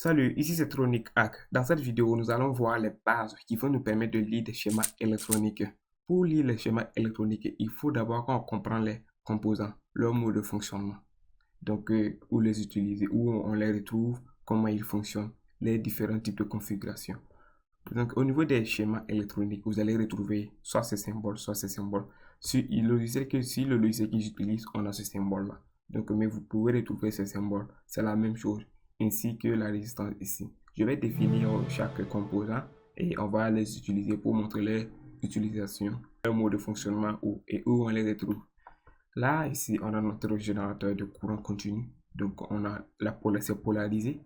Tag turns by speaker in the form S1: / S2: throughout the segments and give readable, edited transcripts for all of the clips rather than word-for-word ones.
S1: Salut, ici c'est Tronic Hack. Dans cette vidéo, nous allons voir les bases qui vont nous permettre de lire des schémas électroniques. Pour lire les schémas électroniques, il faut d'abord qu'on comprenne les composants, leur mode de fonctionnement. Donc, où les utiliser, où on les retrouve, comment ils fonctionnent, les différents types de configurations. Donc, au niveau des schémas électroniques, vous allez retrouver soit ces symboles, soit ces symboles. Si le logiciel que j'utilise, on a ce symbole-là. Donc, mais vous pouvez retrouver ces symboles. C'est la même chose, ainsi que la résistance ici. Je vais définir chaque composant et on va les utiliser pour montrer leur utilisation, leur mode de fonctionnement et où on les retrouve. Là, ici, on a notre générateur de courant continu. Donc, on a c'est polarisé.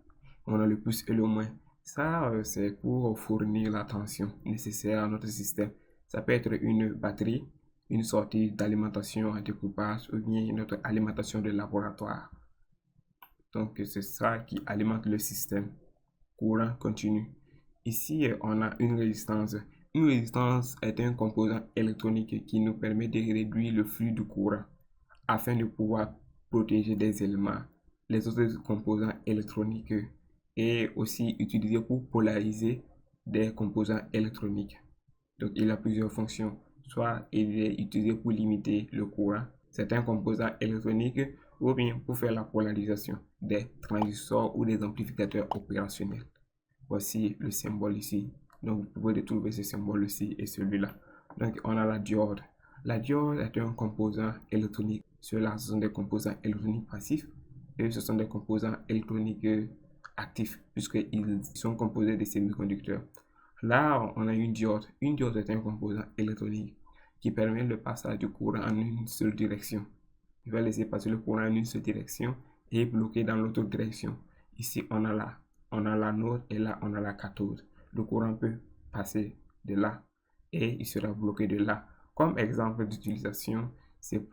S1: On a le plus et le moins. Ça, c'est pour fournir la tension nécessaire à notre système. Ça peut être une batterie, une sortie d'alimentation à découpage ou bien notre alimentation de laboratoire. Donc, c'est ça qui alimente le système. Courant continu. Ici, on a une résistance. Une résistance est un composant électronique qui nous permet de réduire le flux du courant afin de pouvoir protéger des éléments, les autres composants électroniques et aussi utilisé pour polariser des composants électroniques. Donc, il a plusieurs fonctions. Soit il est utilisé pour limiter le courant, certains composants électroniques, ou bien pour faire la polarisation des transistors ou des amplificateurs opérationnels. Voici le symbole ici. Donc, vous pouvez retrouver ce symbole ici et celui-là. Donc, on a la diode. La diode est un composant électronique. Ceux-là, ce sont des composants électroniques passifs et ce sont des composants électroniques actifs puisqu'ils sont composés de semi-conducteurs. Là, on a une diode. Une diode est un composant électronique qui permet le passage du courant en une seule direction. Il va laisser passer le courant en une seule direction et bloquer dans l'autre direction. Ici, on a l'anode et là, on a la cathode. Le courant peut passer de là et il sera bloqué de là. Comme exemple d'utilisation,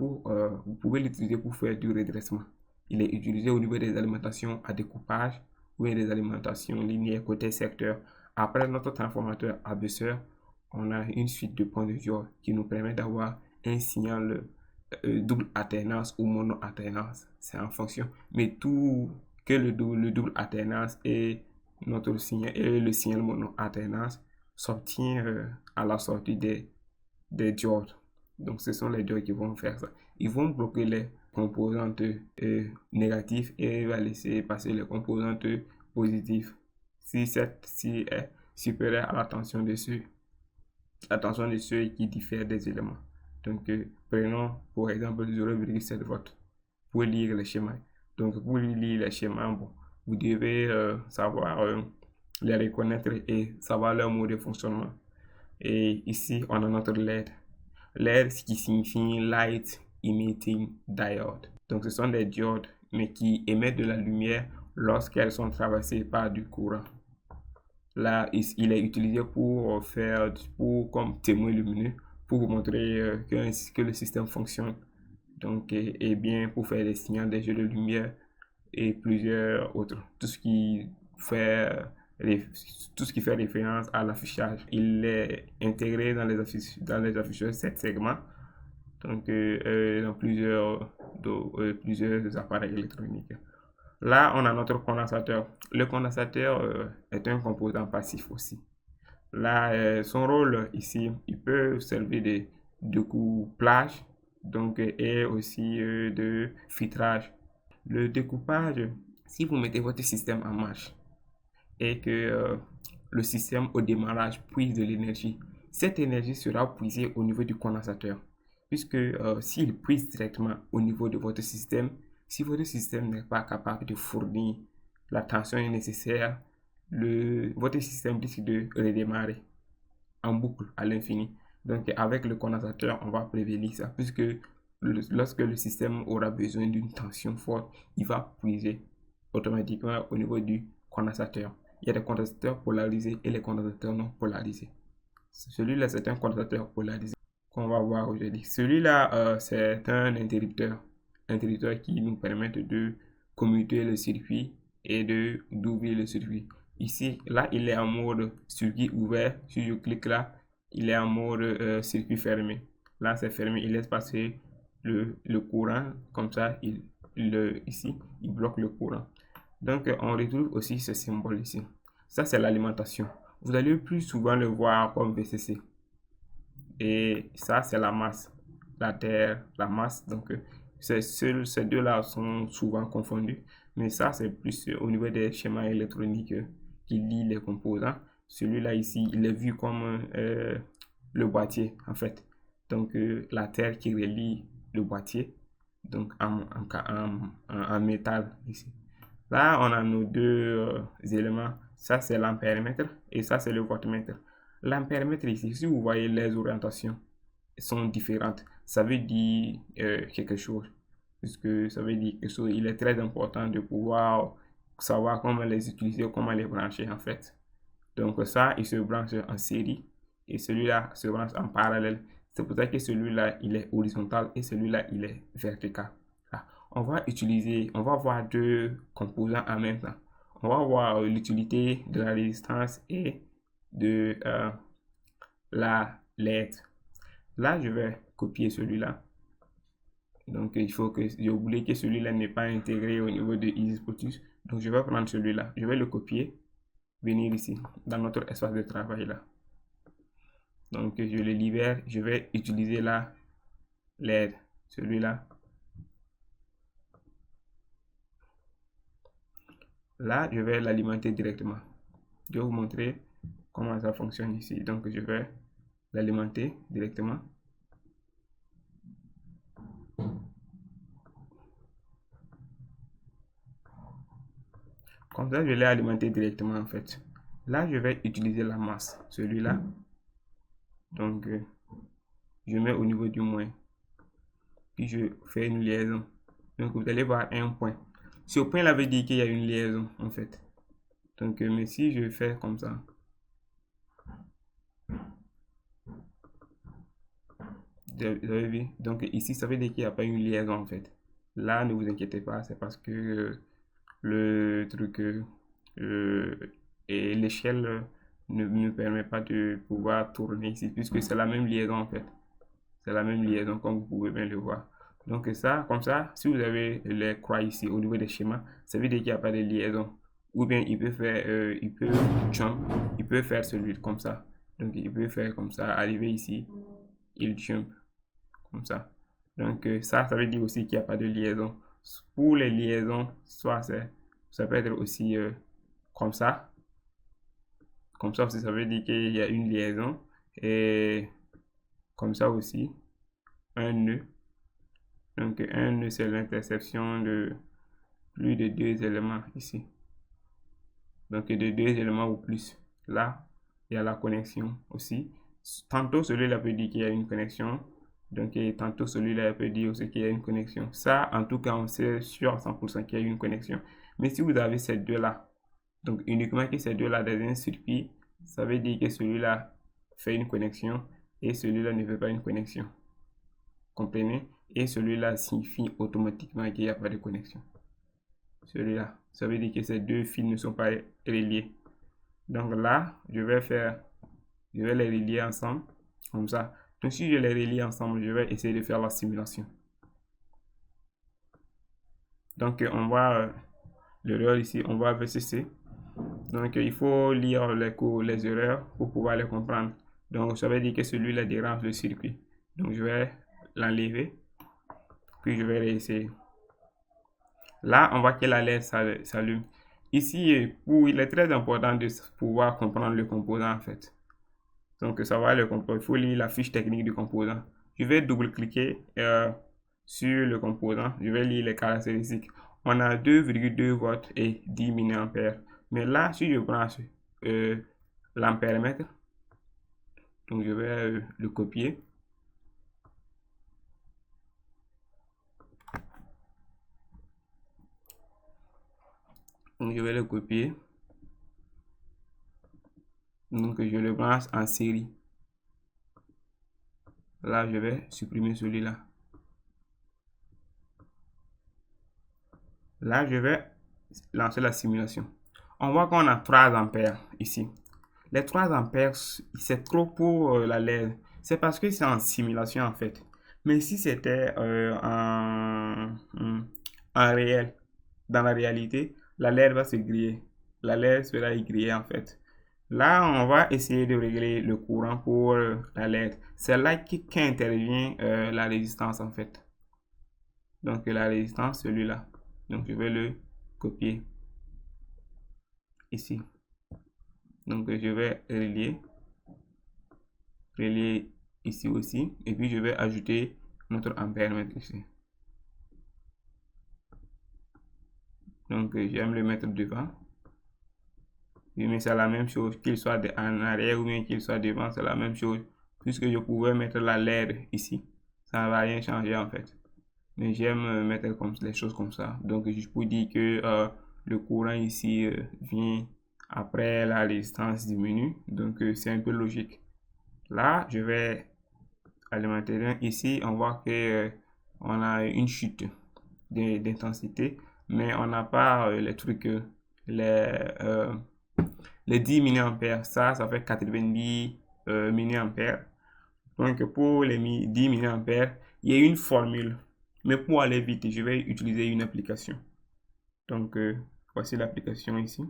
S1: vous pouvez l'utiliser pour faire du redressement. Il est utilisé au niveau des alimentations à découpage ou des alimentations linéaires côté secteur. Après notre transformateur abaisseur, on a une suite de points de diode qui nous permet d'avoir un signal double alternance ou mono alternance. C'est en fonction. Mais tout que le double alternance et notre signal et le signal mono alternance s'obtient à la sortie des diodes. Donc, ce sont les diodes qui vont faire ça. Ils vont bloquer les composantes négatives et va laisser passer les composantes positives si est supérieure à la tension de ceux qui diffèrent des éléments. Donc, prenons pour exemple 0,7 volts pour lire les schémas. Donc, pour lire les schémas, bon, vous devez savoir les reconnaître et savoir leur mode de fonctionnement. Et ici, on a notre LED. LED, ce qui signifie Light Emitting Diode. Donc, ce sont des diodes, mais qui émettent de la lumière lorsqu'elles sont traversées par du courant. Là, il est utilisé comme témoin lumineux pour vous montrer que le système fonctionne. Donc, et bien pour faire des signaux, des jeux de lumière et plusieurs autres. Fait, tout ce qui fait référence à l'affichage. Il est intégré dans les afficheurs 7 segments, donc dans plusieurs appareils électroniques. Là, on a notre condensateur. Le condensateur est un composant passif aussi. Là, son rôle ici, il peut servir de couplage donc, et aussi de filtrage. Le découpage, si vous mettez votre système en marche et que le système au démarrage puise de l'énergie, cette énergie sera puisée au niveau du condensateur. Puisque s'il puise directement au niveau de votre système, si votre système n'est pas capable de fournir la tension nécessaire, votre système décide de redémarrer en boucle à l'infini. Donc avec le condensateur, on va prévenir ça, puisque lorsque le système aura besoin d'une tension forte, il va puiser automatiquement au niveau du condensateur. Il y a des condensateurs polarisés et les condensateurs non polarisés. Celui-là, c'est un condensateur polarisé qu'on va voir aujourd'hui. Celui-là, c'est un interrupteur qui nous permet de commuter le circuit et d'ouvrir le circuit. Ici, là, il est en mode circuit ouvert. Si je clique là, il est en mode circuit fermé. Là, c'est fermé. Il laisse passer le courant. Comme ça, ici, il bloque le courant. Donc, on retrouve aussi ce symbole ici. Ça, c'est l'alimentation. Vous allez plus souvent le voir comme VCC. Et ça, c'est la masse. La terre, la masse. Donc, ces deux-là sont souvent confondus. Mais ça, c'est plus au niveau des schémas électroniques qui lient les composants. Celui-là ici, il est vu comme le boîtier, en fait. Donc, la terre qui relie le boîtier, donc en métal ici. Là, on a nos deux éléments. Ça, c'est l'ampèremètre et ça, c'est le voltmètre. L'ampèremètre ici, si vous voyez les orientations sont différentes, ça veut dire quelque chose. Puisque ça veut dire quelque chose. Il est très important de pouvoir savoir comment les utiliser, comment les brancher en fait. Donc ça, il se branche en série et celui-là se branche en parallèle. C'est pour ça que celui-là, il est horizontal et celui-là, il est vertical. Là, on va voir deux composants en même temps. On va voir l'utilité de la résistance et de la LED. Là, je vais copier celui-là. Donc, il faut que j'ai oublié que celui-là n'est pas intégré au niveau de EasySpotus. Donc, je vais prendre celui-là. Je vais le copier, venir ici, dans notre espace de travail là. Donc, je le libère. Je vais utiliser là l'aide, celui-là. Là, je vais l'alimenter directement. Je vais vous montrer comment ça fonctionne ici. Donc, je vais l'alimenter directement. Comme ça, je l'ai alimenté directement en fait. Là, je vais utiliser la masse, celui-là. Donc, je mets au niveau du moins. Puis, je fais une liaison. Donc, vous allez voir un point. Ce point-là veut dire qu'il y a une liaison en fait. Donc, mais si je fais comme ça. Vous avez vu? Donc, ici, ça veut dire qu'il n'y a pas une liaison en fait. Là, ne vous inquiétez pas, c'est parce que le truc et l'échelle ne nous permet pas de pouvoir tourner ici, puisque c'est la même liaison en fait. C'est la même liaison comme vous pouvez bien le voir. Donc ça, comme ça, si vous avez les croix ici au niveau des schémas, ça veut dire qu'il n'y a pas de liaison. Ou bien il peut faire, il peut jump, il peut faire celui comme ça. Donc il peut faire comme ça, arriver ici, il jump comme ça. Donc ça veut dire aussi qu'il n'y a pas de liaison. Pour les liaisons, soit ça peut être aussi comme ça. Comme ça aussi, ça veut dire qu'il y a une liaison. Et comme ça aussi, un nœud. Donc un nœud, c'est l'intersection de plus de deux éléments ici. Donc de deux éléments ou plus. Là, il y a la connexion aussi. Tantôt celui-là peut dire qu'il y a une connexion. Donc tantôt celui-là peut dire aussi qu'il y a une connexion. Ça, en tout cas, on sait sûr à 100% qu'il y a une connexion. Mais si vous avez ces deux-là, donc uniquement que ces deux-là dans un circuit, ça veut dire que celui-là fait une connexion et celui-là ne fait pas une connexion. Comprenez? Et celui-là signifie automatiquement qu'il n'y a pas de connexion. Celui-là, ça veut dire que ces deux fils ne sont pas reliés. Donc là, je vais les relier ensemble, comme ça. Donc si je les relie ensemble, je vais essayer de faire la simulation. Donc on voit l'erreur ici, on voit VCC. Donc il faut lire les erreurs pour pouvoir les comprendre. Donc ça veut dire que celui-là dérange le circuit. Donc je vais l'enlever, puis je vais réessayer. Là, on voit que la LED s'allume. Ici, il est très important de pouvoir comprendre le composant en fait. Donc, savoir le composant, il faut lire la fiche technique du composant. Je vais double-cliquer sur le composant. Je vais lire les caractéristiques. On a 2,2 volts et 10 mA. Mais là, si je branche l'ampèremètre, donc je vais le copier. Donc, je vais le copier. Donc, je le branche en série. Là, je vais supprimer celui-là. Là, je vais lancer la simulation. On voit qu'on a 3 ampères ici. Les 3 ampères, c'est trop pour la LED. C'est parce que c'est en simulation en fait. Mais si c'était en réel, dans la réalité, la LED va se griller. La LED sera grillée en fait. Là, on va essayer de régler le courant pour la LED. C'est là qu'intervient la résistance en fait. Donc la résistance, celui-là. Donc je vais le copier ici. Donc je vais relier ici aussi. Et puis je vais ajouter notre ampère-mètre ici. Donc j'aime le mettre devant. Mais c'est la même chose, qu'il soit en arrière ou bien qu'il soit devant, c'est la même chose. Puisque je pouvais mettre la LED ici, ça ne va rien changer en fait. Mais j'aime mettre les choses comme ça. Donc je peux dire que le courant ici vient après la résistance diminue. Donc c'est un peu logique. Là, je vais alimenter. Ici, on voit que on a une chute d'intensité, mais on n'a pas les trucs, les 10 milliampères. Ça fait 90 milliampères. Donc pour les 10 milliampères, il y a une formule. Mais pour aller vite, je vais utiliser une application. Donc voici l'application ici.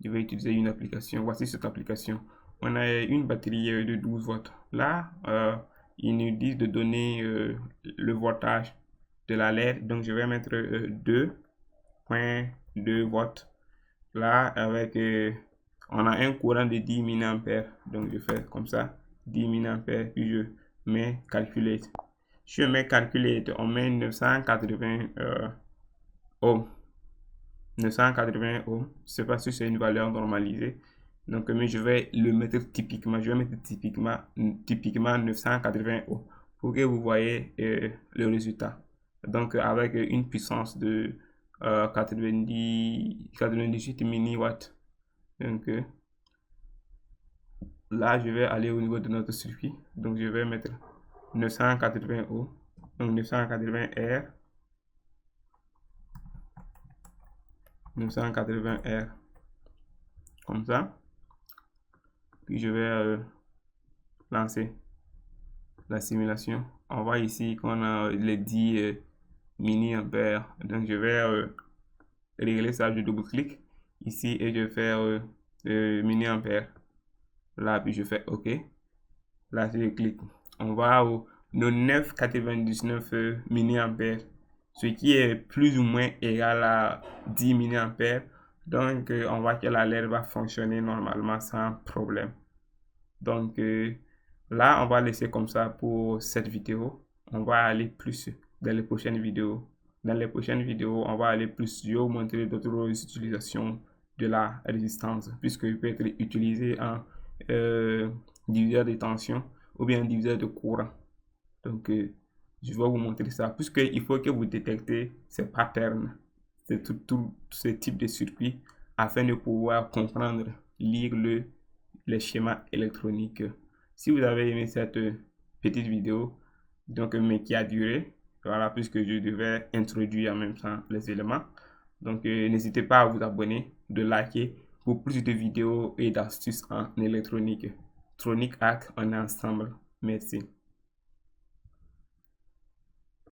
S1: Je vais utiliser une application. Voici cette application. On a une batterie de 12 volts. Là, ils nous disent de donner le voltage de la LED. Donc, je vais mettre 2.2 volts. Là, avec, on a un courant de 10 milliampères. Donc, je fais comme ça, 10 milliampères. Puis, je mets calculate. Je mets calculate. On met 980 ohms. 980 ohms. Je ne sais pas si c'est une valeur normalisée. Donc, mais je vais le mettre typiquement. Je vais mettre typiquement 980 ohms pour que vous voyez le résultat. Donc, avec une puissance de 98 milliwatts. Donc, là, je vais aller au niveau de notre circuit. Donc, je vais mettre 980 ohms. Donc, 980 R. 980 R. Comme ça. Puis je vais lancer la simulation. On voit ici qu'on a les 10 milliampères. Donc je vais régler ça. Je double-clique ici et je vais faire milliampères. Là, puis je fais OK. Là, je clique. On va au 9,99 milliampères, ce qui est plus ou moins égal à 10 milliampères. Donc, on voit que la LED va fonctionner normalement sans problème. Donc, là, on va laisser comme ça pour cette vidéo. On va aller plus dans les prochaines vidéos. Dans les prochaines vidéos, on va aller plus. Je vais vous montrer d'autres utilisations de la résistance, puisqu'il peut être utilisé en diviseur de tension ou bien diviseur de courant. Donc, je vais vous montrer ça, puisqu'il faut que vous détectez ces patterns, tout ce type de circuit, afin de pouvoir comprendre, lire les schémas électroniques. Si vous avez aimé cette petite vidéo, donc, mais qui a duré, voilà, puisque je devais introduire en même temps les éléments. Donc, n'hésitez pas à vous abonner, de liker pour plus de vidéos et d'astuces en électronique. Tronic Hack, on est ensemble. Merci.